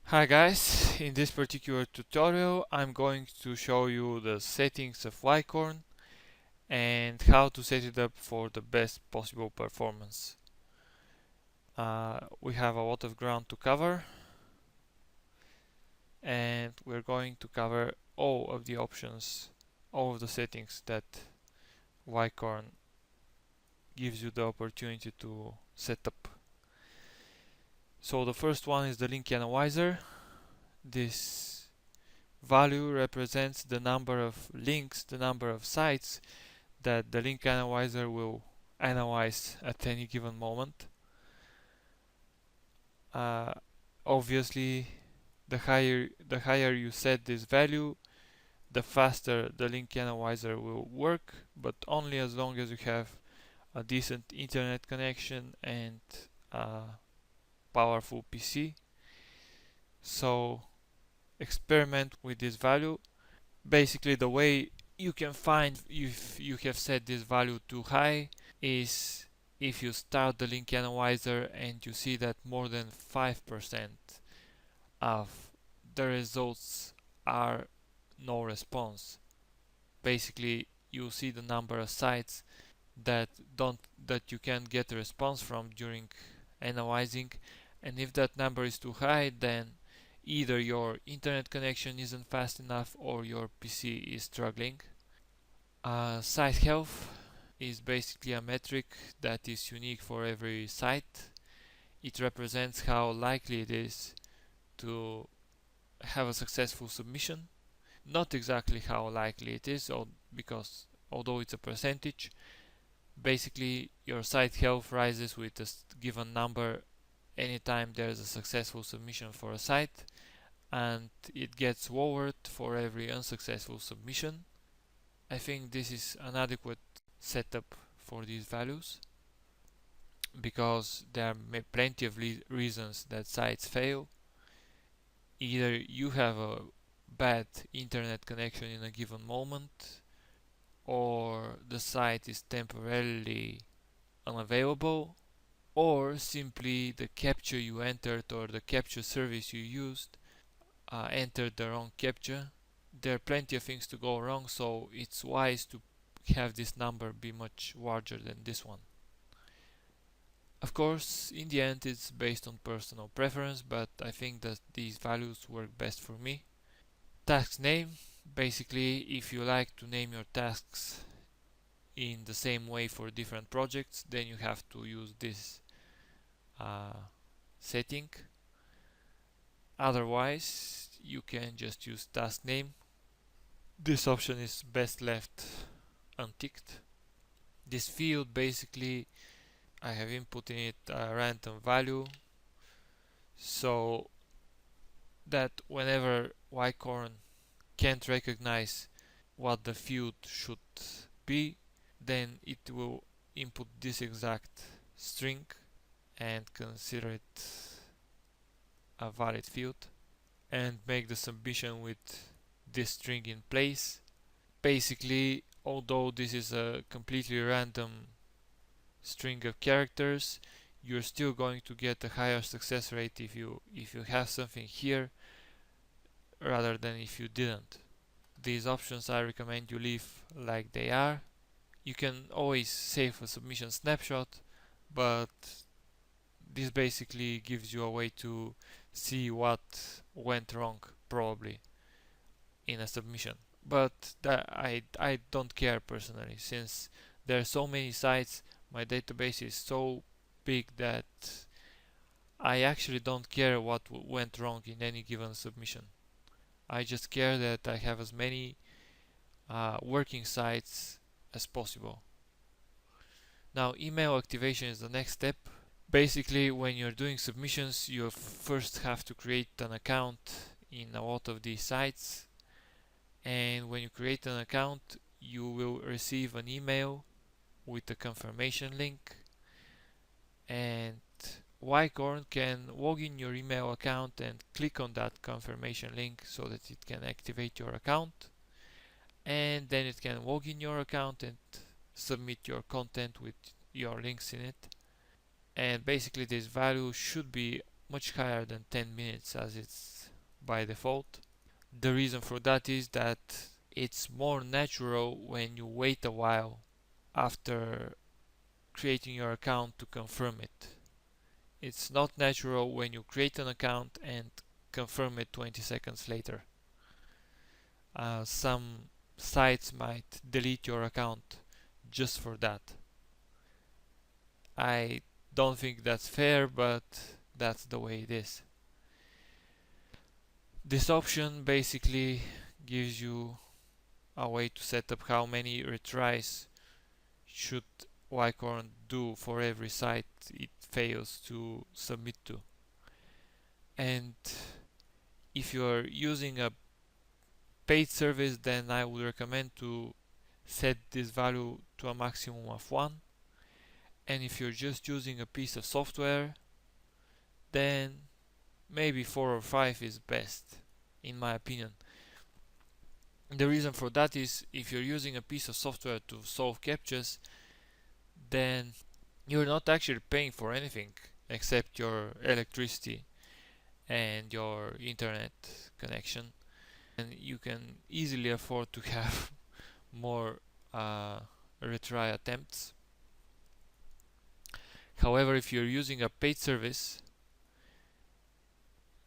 Hi guys, in this particular tutorial I'm going to show you the settings of Licorne and how to set it up for the best possible performance. We have a lot of ground to cover and we're going to cover all of the options, all of the settings that Licorne gives you the opportunity to set up. So the first one is the link analyzer. This value represents the number of links, the number of sites that the link analyzer will analyze at any given moment. Uh, Obviously, the higher you set this value, the faster the link analyzer will work, but only as long as you have a decent internet connection and a powerful PC. So experiment with this value. Basically, the way you can find if you have set this value too high is if you start the link analyzer and you see that more than 5% of the results are no response. Basically, you see the number of sites that you can get a response from during analyzing, and if that number is too high, then either your internet connection isn't fast enough or your PC is struggling. Site health is basically a metric that is unique for every site. It represents how likely it is to have a successful submission. Not exactly how likely it is, because although it's a percentage, basically your site health rises with a given number anytime there's a successful submission for a site, and it gets lowered for every unsuccessful submission. I think this is an adequate setup for these values because there are plenty of reasons that sites fail. Either you have a bad internet connection in a given moment, or the site is temporarily unavailable, or simply the captcha you entered or the captcha service you used entered the wrong captcha. There are plenty of things to go wrong, so it's wise to have this number be much larger than this one. Of course, in the end it's based on personal preference, but I think that these values work best for me. Task name, basically if you like to name your tasks in the same way for different projects, then you have to use this setting. Otherwise, you can just use task name. This option is best left unticked. This field, basically I have input in it a random value so that whenever Licorne can't recognize what the field should be, then it will input this exact string and consider it a valid field and make the submission with this string in place. Basically, although this is a completely random string of characters, you're still going to get a higher success rate if you have something here rather than if you didn't. These options I recommend you leave like they are. You can always save a submission snapshot, but this basically gives you a way to see what went wrong probably in a submission. But I don't care personally, since there are so many sites, my database is so big that I actually don't care what went wrong in any given submission. I just care that I have as many working sites as possible. Now, email activation is the next step. Basically, when you're doing submissions, you first have to create an account in a lot of these sites, and when you create an account, you will receive an email with a confirmation link, and Licorne can log in your email account and click on that confirmation link so that it can activate your account, and then it can log in your account and submit your content with your links in it. And basically this value should be much higher than 10 minutes, as it's by default. The reason for that is that it's more natural when you wait a while after creating your account to confirm it. It's not natural when you create an account and confirm it 20 seconds later. Some sites might delete your account just for that. I don't think that's fair, but that's the way it is. This option basically gives you a way to set up how many retries should Licorne do for every site it fails to submit to. And if you are using a paid service, then I would recommend to set this value to a maximum of 1. And if you're just using a piece of software, then maybe 4 or 5 is best, in my opinion. The reason for that is if you're using a piece of software to solve captchas, then you're not actually paying for anything except your electricity and your internet connection, and you can easily afford to have more retry attempts. However, if you're using a paid service,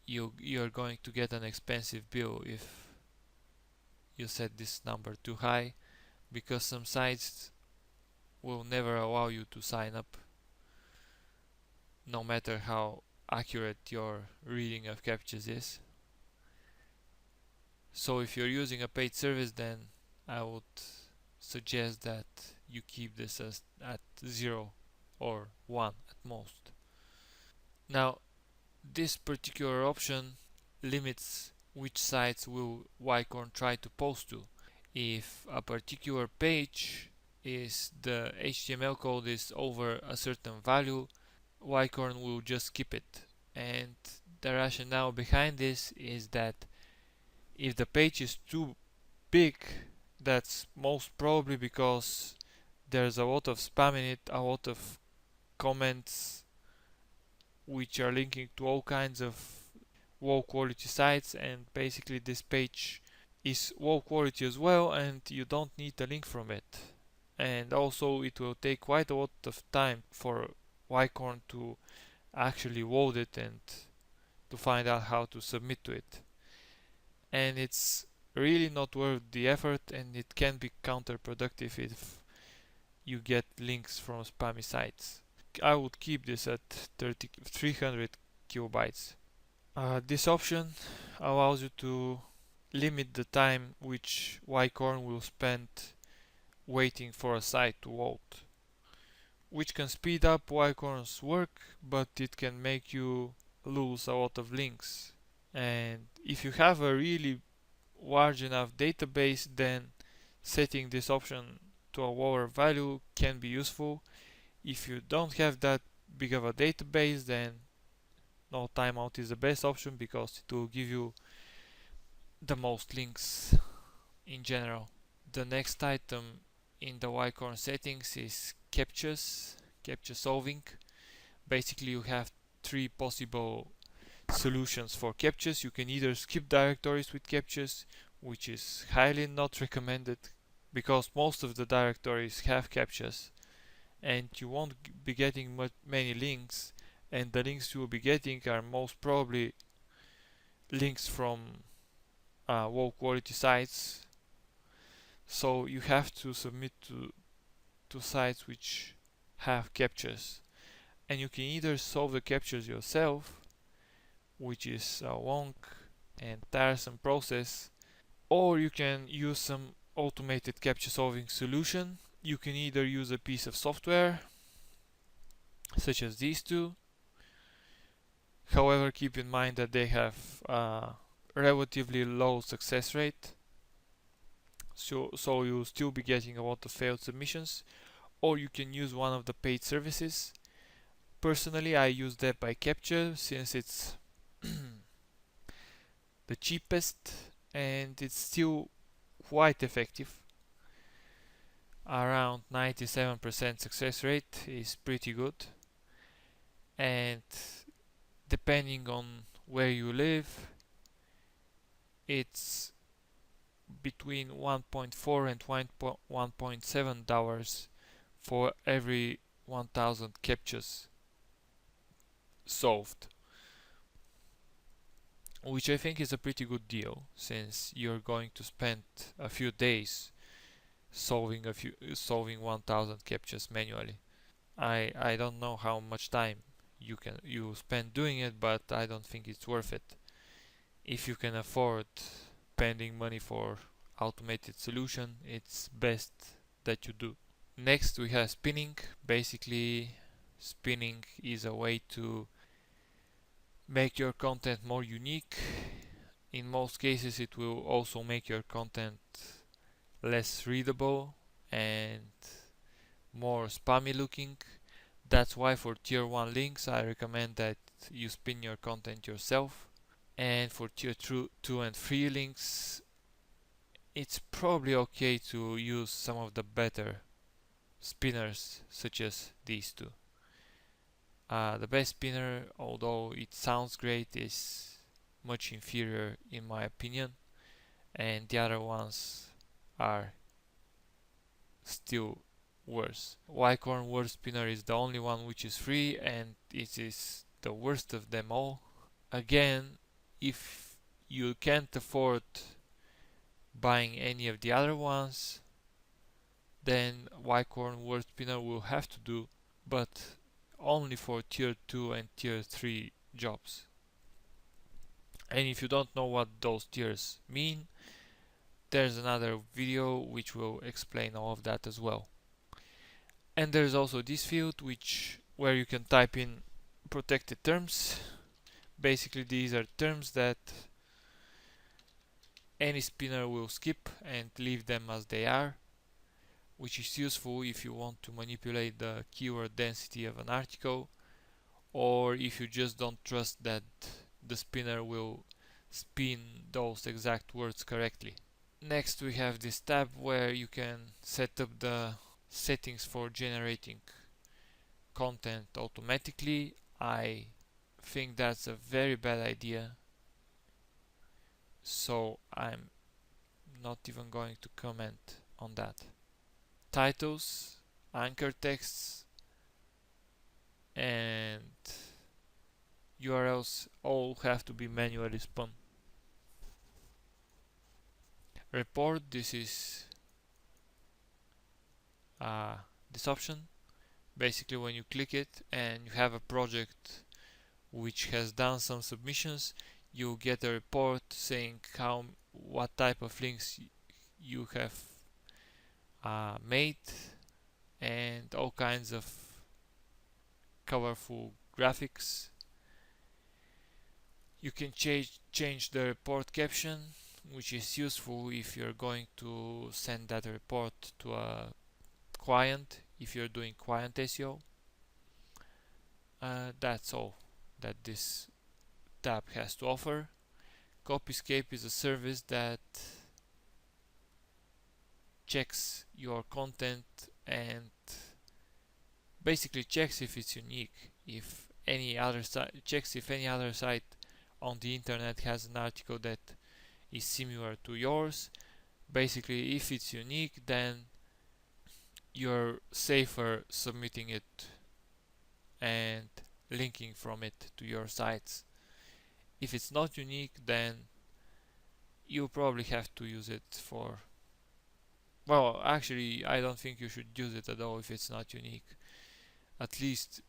you're going to get an expensive bill if you set this number too high, because some sites will never allow you to sign up no matter how accurate your reading of captchas is. So if you're using a paid service, then I would suggest that you keep this at 0 or 1 at most. Now, this particular option limits which sites will Licorne try to post to. If a particular page is the HTML code is over a certain value, Licorne will just skip it. And the rationale behind this is that if the page is too big, that's most probably because there's a lot of spam in it, a lot of comments which are linking to all kinds of low quality sites, and basically this page is low quality as well, and you don't need a link from it. And also it will take quite a lot of time for Licorne to actually load it and to find out how to submit to it. And it's really not worth the effort, and it can be counterproductive if you get links from spammy sites. I would keep this at 300 kilobytes. This option allows you to limit the time which Licorne will spend waiting for a site to load, which can speed up Licorne's work, but it can make you lose a lot of links. And if you have a really large enough database, then setting this option to a lower value can be useful. If you don't have that big of a database, then no timeout is the best option because it will give you the most links in general. The next item in the Licorne settings is captchas, captcha solving. Basically, you have 3 possible solutions for captchas. You can either skip directories with captchas, which is highly not recommended because most of the directories have captchas and you won't be getting many links, and the links you will be getting are most probably links from low quality sites. So you have to submit to sites which have captchas, and you can either solve the captchas yourself, which is a long and tiresome process, or you can use some automated captcha solving solution. You can either use a piece of software such as these two. However, keep in mind that they have a relatively low success rate, so you'll still be getting a lot of failed submissions. Or you can use one of the paid services. Personally, I use that by Captcha since it's the cheapest and it's still quite effective. Around 97% success rate is pretty good, and depending on where you live, it's between 1.4 and 1.7 dollars for every 1000 captchas solved, which I think is a pretty good deal since you're going to spend a few days solving 1000 captchas manually. I don't know how much time you spend doing it, but I don't think it's worth it. If you can afford spending money for automated solution, it's best that you do. Next we have spinning. Basically, spinning is a way to make your content more unique. In most cases it will also make your content less readable and more spammy looking. That's why for tier 1 links I recommend that you spin your content yourself. And for tier 2 and 3 links, it's probably okay to use some of the better spinners such as these two. The best spinner, although it sounds great, is much inferior in my opinion, and the other ones are still worse. Licorne Word Spinner is the only one which is free, and it is the worst of them all. Again, if you can't afford buying any of the other ones, then Licorne Word Spinner will have to do, but only for tier 2 and tier 3 jobs. And if you don't know what those tiers mean, there's another video which will explain all of that as well. And there's also this field where you can type in protected terms. Basically these are terms that any spinner will skip and leave them as they are, which is useful if you want to manipulate the keyword density of an article, or if you just don't trust that the spinner will spin those exact words correctly. Next we have this tab where you can set up the settings for generating content automatically. I think that's a very bad idea, so I'm not even going to comment on that. Titles, anchor texts, and URLs all have to be manually spun. Report, this is this option. Basically when you click it and you have a project which has done some submissions, you get a report saying what type of links you have made, and all kinds of colorful graphics. You can change the report caption, which is useful if you're going to send that report to a client, if you're doing client SEO. That's all that this tab has to offer. Copyscape is a service that checks your content and basically checks if it's unique. If any other checks if any other site on the internet has an article that is similar to yours. Basically, if it's unique, then you're safer submitting it and linking from it to your sites. If it's not unique, then you probably have to use it for... Well, actually, I don't think you should use it at all if it's not unique. At least,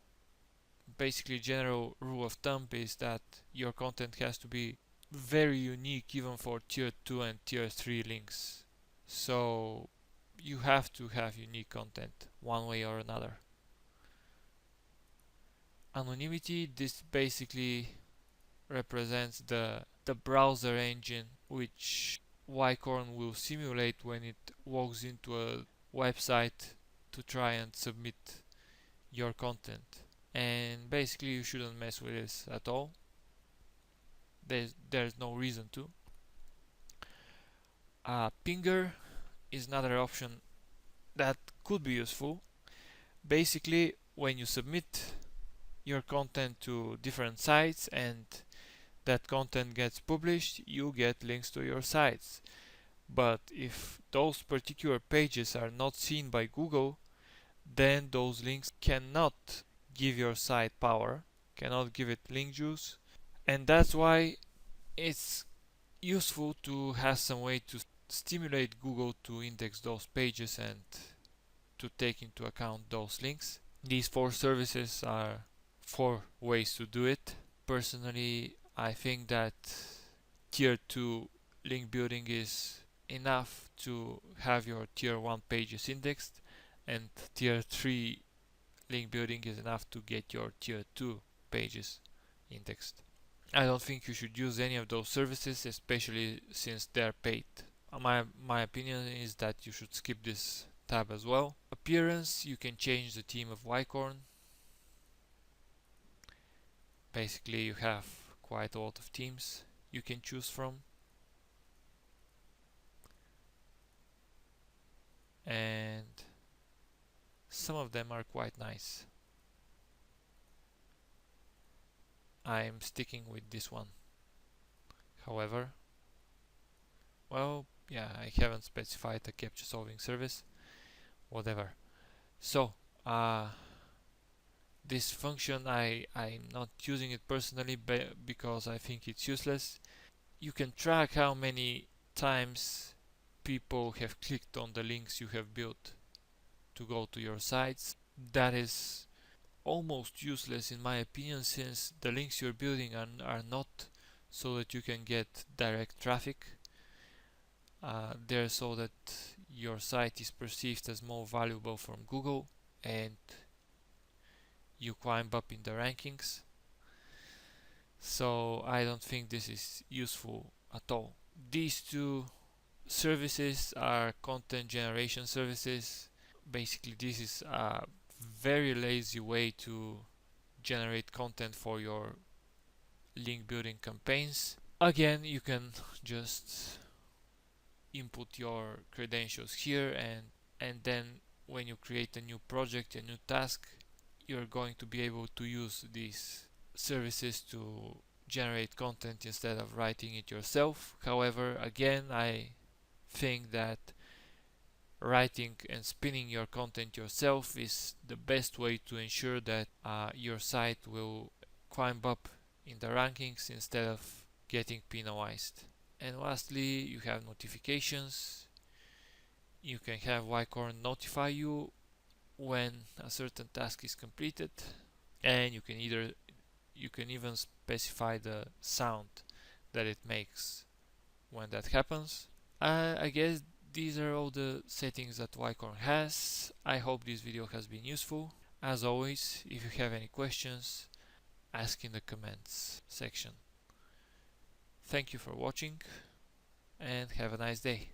basically, general rule of thumb is that your content has to be very unique even for tier 2 and tier 3 links. So you have to have unique content one way or another. Anonymity, this basically represents the browser engine which Licorne will simulate when it logs into a website to try and submit your content. And basically you shouldn't mess with this at all. There's no reason to. Pinger is another option that could be useful. Basically, when you submit your content to different sites and that content gets published, you get links to your sites. But if those particular pages are not seen by Google, then those links cannot give your site power, cannot give it link juice. And that's why it's useful to have some way to stimulate Google to index those pages and to take into account those links. These four services are four ways to do it. Personally, I think that tier 2 link building is enough to have your tier 1 pages indexed, and tier 3 link building is enough to get your tier 2 pages indexed. I don't think you should use any of those services, especially since they're paid. My opinion is that you should skip this tab as well. Appearance, you can change the theme of Licorne. Basically, you have quite a lot of themes you can choose from, and some of them are quite nice. I'm sticking with this one. However, well, yeah, I haven't specified a captcha solving service. Whatever. So, this function I'm not using it personally because I think it's useless. You can track how many times people have clicked on the links you have built to go to your sites. That is almost useless in my opinion, since the links you're building are not so that you can get direct traffic. They're so that your site is perceived as more valuable from Google and you climb up in the rankings. So I don't think this is useful at all. These two services are content generation services. Basically, this is a very lazy way to generate content for your link building campaigns. Again, you can just input your credentials here, and then when you create a new project, a new task, you're going to be able to use these services to generate content instead of writing it yourself. However, again, I think that writing and spinning your content yourself is the best way to ensure that your site will climb up in the rankings instead of getting penalized. And lastly, you have notifications. You can have Licorne notify you when a certain task is completed, and you can even specify the sound that it makes when that happens. I guess these are all the settings that Licorne has. I hope this video has been useful. As always, if you have any questions, ask in the comments section. Thank you for watching and have a nice day.